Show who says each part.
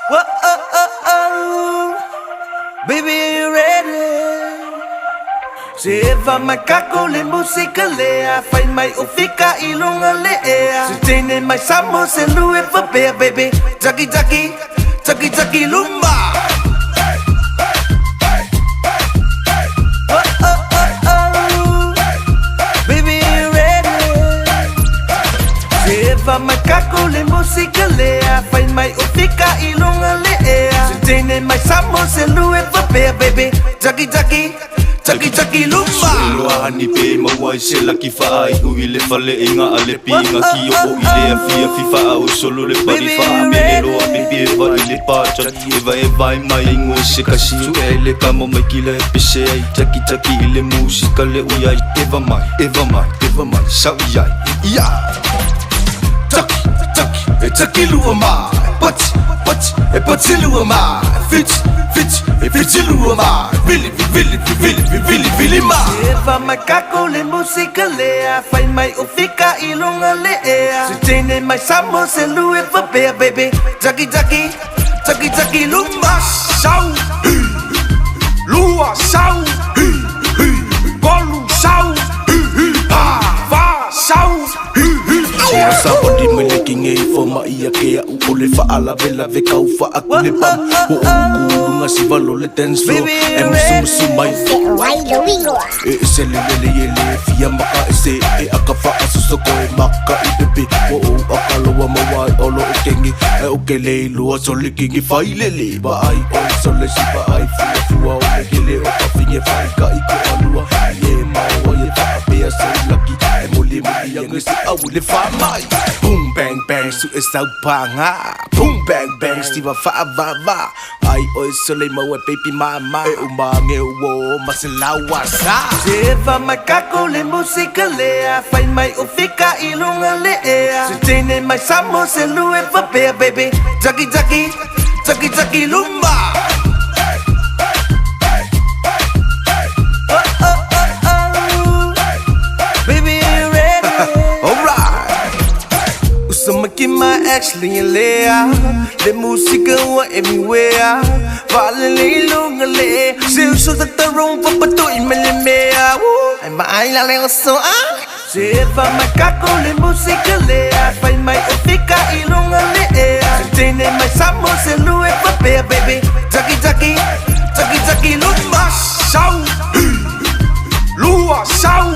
Speaker 1: Whoa, baby, are you ready? Lleva macaco le música lea, fai mai ufika ilunga lea. Sustene mai samo se lue fapea, baby. Jackie, Jackie, Jackie, Jackie Lumba. Baby, are you ready? Lleva macaco le música lea, fai mai ufika ilunga lea. Sustene mai samo se lue fapea, baby. Jackie, Jackie, Jackie, Jackie Lumba.
Speaker 2: Luahani pe mawai se laki fa'ai uile fale inga ale pinga ki o ile afia fifa au solo le pari fa me lo apipi va ile pacha eva mai ingo se kasi ele kamo mai kila pese ai Jackie, Jackie ile musika le uyai eva mai sa uyai ya Jackie, Jackie, Jackie Lumba Pati Lumba Fitch Lumba Billy ma.
Speaker 1: Lleva macaco le música lea, fai mai ufika ilunga lea. Sustene mai samo se lue fapea, baby. Jackie, Jackie, Jackie, Jackie Lumba.
Speaker 3: Sau, lua sau, bolu sau, va sau.
Speaker 2: Ora sabodi meleking e forma ia ke u ole fa ala vela ve kau fa akule pam o kulunga si valo le dance floor e musu mai
Speaker 4: Why do we go?
Speaker 2: e se le fia maka se e akafa asuso ko e maka i pepe o akalo wa mawai olo kengi e o ke le lua so le kingi fai le ba ai o so le si ba ai fu o le kele o ka finge fai ka i ko alua ye ma o ye fa pe so lucky e moli yang si au le fa mai boom bang bang su e sau panga boom bang bang si va va ai o so le ma we baby mama e umange wo maselawa sa.
Speaker 1: Lleva macaco le música lea, fai mai ufika ilunga lea. Sustene mai samo se lue fapea, baby. Jackie, Jackie, Jackie, Jackie Lumba. Baby, are you ready?
Speaker 2: Alright.
Speaker 1: Usama kima actually lea, le música wa everywhere. Vale le ilunga lea, se uso da tarong papato y me le mea. Ay maila le oso ah. Lleva macaco le música lea, fai mai ufika ilunga lea. Sustene mai samo se lue fapea, baby. Jackie, Jackie, Jackie, Jackie Lumba.
Speaker 3: Sau, lua sau.